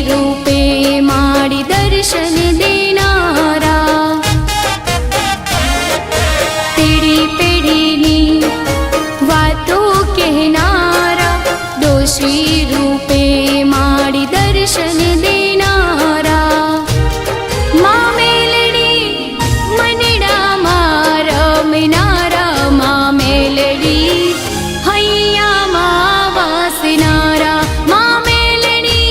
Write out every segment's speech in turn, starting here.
रूपे माड़ी दर्शन देनारा पीढ़ी पीढ़ी नी वातों कहनारा डोशी रूपे माड़ी दर्शन देनारा माँ मेलडी मनडा मारा मिनारा माँ मेलडी हैया माँ वासनारा माँ मेलडी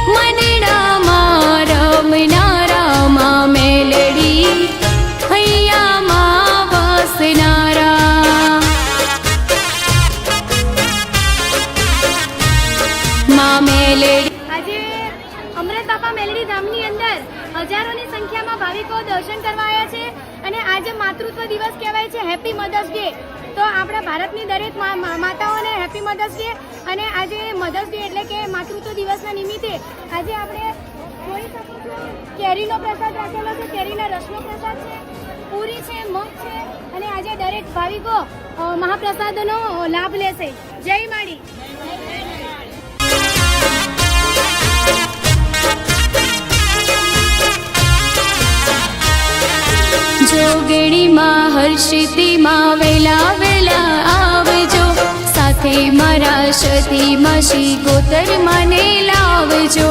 मनडा मारा मिनारा माँ मेलडी हैया माँ वासनारा माँ मेलडी આજે અમૃત બાપા મેલડી ધામની અંદર હજારોની સંખ્યામાં ભાવિકો દર્શન કરવા આવ્યા છે અને આજે માતૃત્વ દિવસ કહેવાય છે હેપી મધર્સ ડે તો આપણા ભારતની દરેક માતાઓને હેપી મધર્સ ડે અને આજે મધર્સ ડે એટલે કે માતૃત્વ દિવસના નિમિત્તે આજે આપણે જોઈ શકો છો કેરીનો પ્રસાદ રાખેલો છે કેરીના રસનો પ્રસાદ છે પૂરી છે મગ છે અને આજે દરેક ભાવિકો મહાપ્રસાદનો લાભ લેશે જય માડી जोगणी माँ हर्षिती माँ वेला वेला आवजो साथे मारा सती मासी गोतर माने लावजो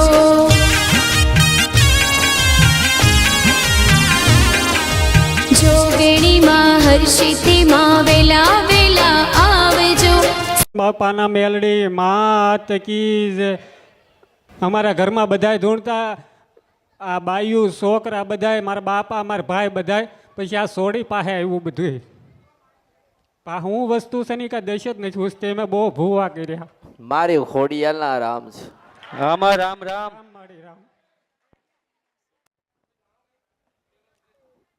जोगणी माँ हर्षिती माँ वेला वेला आवजो बापाना मेलडी मात की અમારા ઘરમાં બધાય ધૂણતા આ બાયુ છોકરા બધાય મારા બાપા મારા ભાઈ બધાય પછી આ સોડી પાસે આવ્યું બધું હું વસ્તુ છે ની કાંઈ દશ જ નથી પૂછતી મેં બહુ ભૂવા કર્યા મારી ખોડિયાલના રામ છે આમાં રામ રામ મારી રામ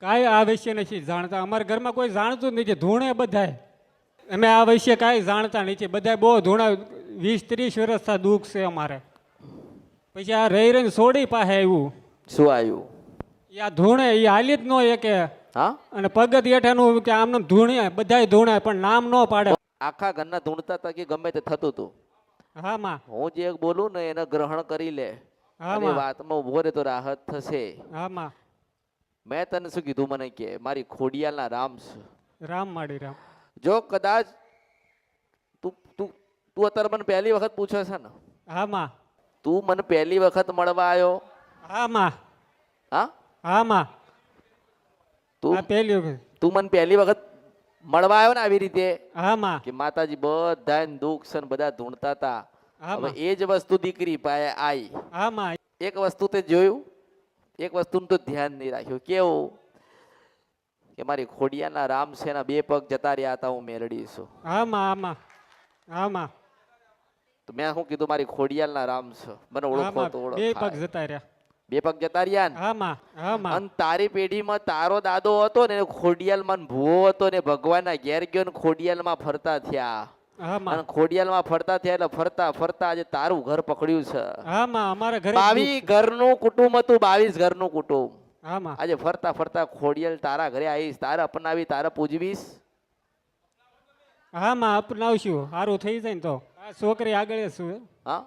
કાંઈ આ વિશે નથી જાણતા અમારા ઘરમાં કોઈ જાણતું જ નથી ધૂણે બધાય અમે આ વિશે કાંઈ જાણતા નથી બધાય બહુ ધૂણા 20-30 વર્ષથી દુઃખ છે અમારે પછી આ રહી રહીને સોડી પાસે આવ્યું શું આવ્યું આ ધૂણે એ હાલી જ ન કે હા અને પગત હેઠાનું કે આમને ધૂણે બધાય ધૂણે પણ નામ ન પાડે આખા ઘરના ધૂણતા હતા કે ગમે તે થતું હતું હા માં હું જે બોલું ને એને ગ્રહણ કરી લે અને વાતમાં ઉભો રહે તો રાહત થશે હા માં મેં તને શું કીધું મને કે મારી ખોડિયાલના રામ છે રામ માડી રામ જો કદાચ તું તું તું અત્યારે મને પહેલી વખત પૂછે છે ને હા માં તું મને પહેલી વખત મળવા આવ્યો હા માં હા હા માં તું પહેલી વખત તું મને પહેલી વખત મળવા આવ્યો ને આવી રીતે હા માં કે માતાજી બધા દુઃખ છે ને બધા ધૂણતા હતા હા હવે માં એ જ વસ્તુ દીકરી પાસે આવી હા માં એક વસ્તુ તે જોયું એક વસ્તુનું તો ધ્યાન નહીં રાખ્યું કેવું કે મારી ખોડિયાના રામ છે એના 2 પગ જતા રહ્યા હતા હું મેળડી છું હા માં હા માં હા માં તો મેં શું કીધું મારી ખોડિયાલના રામ છે મને ઓળખો તો બે પગ ઓળખ જતા રહ્યા 2 પગ જતા રહ્યા ને હા માં હા માં અને તારી પેઢીમાં તારો દાદો હતો ને ખોડિયાલમાં ભૂવો હતો ને ભગવાનના ઘેર ગયો ને ખોડિયાલમાં ફરતા થયા હા માં અને ખોડિયાલમાં ફરતા થયા એટલે ફરતા ફરતા આજે તારું ઘર પકડ્યું છે હા માં અમારા ઘરે 22 ઘરનું કુટુંબ હતું 22 ઘરનું કુટુંબ હા માં આજે ફરતા ફરતા ખોડિયાલ તારા ઘરે આવીશ તારે અપનાવી તારે પૂજવીશ હા માં અપનાવશું સારું થઈ જાય ને તો આ છોકરી આગળ શું હા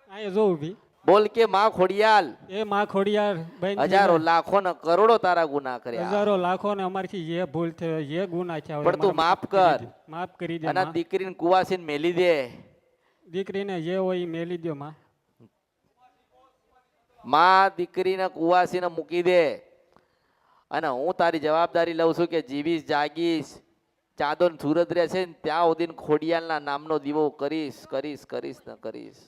અહીંયા જોઉં ભી બોલ કે માં ખોડિયાલ એ માં ખોડિયાર બેન હજારો લાખો ને કરોડો તારા ગુના કર્યા હજારો લાખો ને અમારથી જે ભૂલ થયો જે ગુના થયા હોય પણ તું માફ કર માફ કરી દે અને માં. દીકરીને કુવાસીને મેલી દે દીકરીને જે હોય એ મેલી દો માં માં દીકરીને કુવાસીને મૂકી દે અને હું તારી જવાબદારી લઉં છું કે જીવીશ જાગીશ ચાંદો ને સુરત રહેશે ને ત્યાં સુધી ખોડિયાલના નામનો દીવો કરીશ કરીશ કરીશ ને કરીશ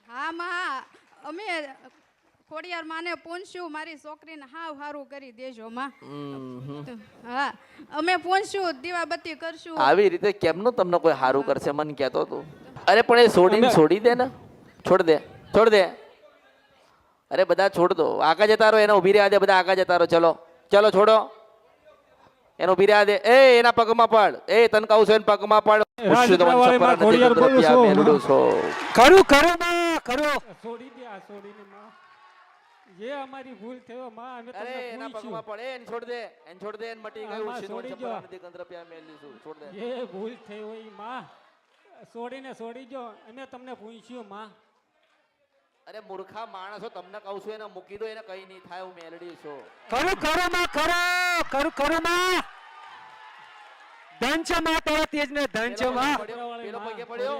હા માં અમે ખોડિયાર માને પહોંચશું મારી છોકરીને હાવ હારું કરી દેજો માં હા અમે પહોંચશું દીવાબત્તી કરશું આવી રીતે કેમનું તમને કોઈ હારું કરશે મને કહેતો તું અરે પણ એ છોડી દે ને છોડ દે અરે બધા છોડ દો આગળ જતા રહો એને ઉભી રહ્યા દે બધા આગળ જતા રહો ચલો ચલો છોડો એને ઉભી રહ્યા દે એ એના પગમાં પડ એ તને કહું છું એને પગમાં પડ કરું કરું કરો છોડી દે આ છોડીને માં જે અમારી ભૂલ થયો માં અમે અરે તમને એના પગમાં પડ એને છોડ દે એને મટી ગયું છોડી દો છોડ દે જે ભૂલ થઈ હોય માં છોડી જો અમે તમને પૂછ્યું માં અરે મૂર્ખા માણસો તમને કહું છું એને મૂકી દો, એને કઈ નહીં થાય, હું મેલડી છું. ખરું ખરું માં ખરું માં ધન છે માં તારા તેજ ને ધન છે માં. પેલો પગે પડ્યો,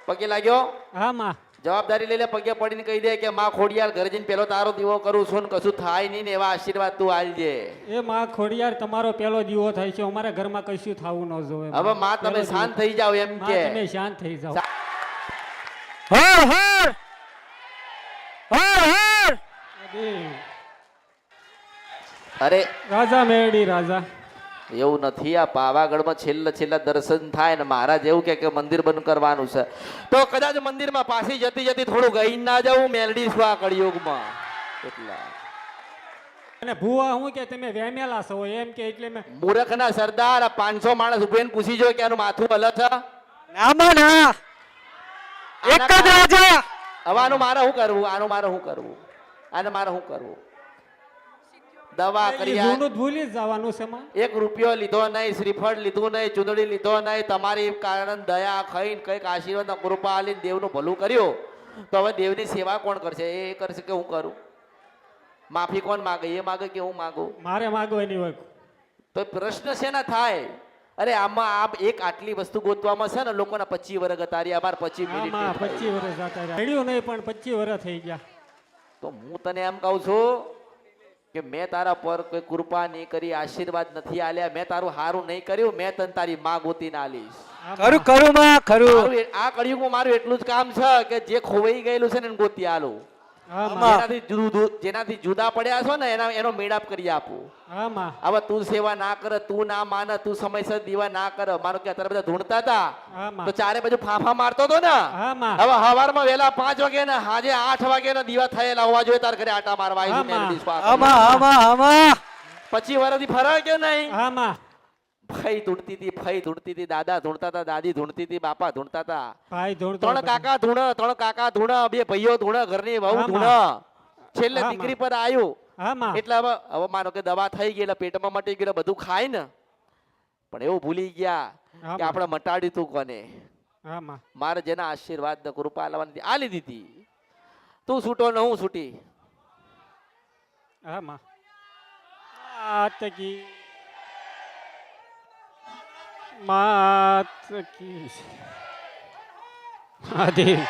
પગે લાગ્યો. હા માં. જવાબદારી લઈ લે, પગે પડીને કહી દે કે માં ખોડિયાર ઘરે જઈને પેલો તારો દીવો કરું છું ને કશું થાય નહીં ને એવા આશીર્વાદ તું આલજે. એ માં ખોડિયાર તમારો પેલો દીવો થાય છે, અમારા ઘરમાં કશું થવું ન જોવે. હવે માં તમે શાંત થઈ જાઓ એમ માં કે. તમે શાંત થઈ જાઓ. હર હર હર હર. અરે રાજા મેરડી રાજા. એવું નથી, આ પાવાગઢમાં છેલ્લા દર્શન થાય ને મહારાજ એવું કે મંદિર બંધ કરવાનું છે, તો કદાચ મંદિરમાં પાછી જતી જતી થોડું ગઈ ના જવું, મેલડી છું આ કળિયુગમાં. એટલા અને ભુવા હું કે તમે વેમેલા છો એમ કે, એટલે મેં મૂર્ખના સરદાર 500 માણસ ઉભીને પૂછી જો કે આનું માથું હલે છે. ના માં ના, એક જ રાજા. હવે આનું મારે શું કરવું, આનું મારે શું કરવું, આને મારે શું કરવું? દવા કરી આ- જૂનું જ ભૂલી જ જવાનું છે માં. 1 રૂપિયો લીધો નહીં, શ્રીફળ લીધું નહીં, ચૂંદડી લીધો નહીં, તમારી કારણ દયા ખાઈને કંઈક આશીર્વાદ કૃપા આલીને દેવનું ભલું કર્યું, તો હવે દેવની સેવા કોણ કરશે? એ કરશે કે હું કરું? માફી કોણ માગે? એ માગે કે હું માગું? મારે માગવાની હોય. તો પ્રશ્ન શેના થાય? અરે આમાં આપ એક આટલી વસ્તુ ગોતવામાં છે ને લોકોના 25 વર્ષ ગતારી, અમાર 25 આમાં મિનિટ 25 વર્ષ જતા રહ્યા. મળ્યું નહીં પણ 25 વર્ષ થઈ ગયા. તો હું તને એમ કહું છું કે મેં તારા પર કોઈ કૃપા નહીં કરી, આશીર્વાદ નથી આલ્યા, મેં તારું હારું નહીં કર્યું, મેં તને તારી માં ગોતીને આલીશ. ખરું ખરું માં ખરું. મારું આ કળિયુગમાં મારું એટલું જ કામ છે કે જે ખોવાઈ ગયેલું છે ને એને ગોતી આલું. હા માં. જેનાથી જુદા પડ્યા છો ને એનો મેળાપ કરી આપું. હા માં. હવે તું સેવા ના કરે, તું ના માને, તું સમયસર દીવા ના કરે, મારો કે અત્યારે બધા ધૂણતા હતા હા માં. તો ચારે બાજુ ફાંફા મારતો હતો ને. હા માં. હવે હવારમાં વહેલા 5 વાગે ને સાંજે 8 વાગે ના દીવા થયેલા હોવા જોઈએ તાર ઘરે આટા મારવા આવી આમાં. મેલડી સ્વાગત. આમાં આમાં આમાં 25 વર્ષથી ફરક કે નહીં? હા માં. ફઈ ધૂણતી હતી, દાદા ધૂણતા હતા, દાદી ધૂણતી હતી, બાપા ધૂણતા હતા, ભાઈ ધોળતો 3 કાકા ધૂણ, 2 ભાઈઓ ધૂણ, ઘરની વહુ આમાં. ધૂણ, છેલ્લે આમાં. દીકરી પર આવ્યું. હા માં. એટલે હવે માનો કે દવા થઈ ગઈ એટલે પેટમાં મટી ગયેલા બધું ખાય ને, પણ એવું ભૂલી ગયા કે આમાં. આપણે મટાડ્યું તું કોને? હા માં. મારે જેના આશીર્વાદ ને કૃપા લાવવાની આલી દીધી. તું છૂટો ને હું છૂટી. હા માં. માત કી માત કી. મહાદેવ.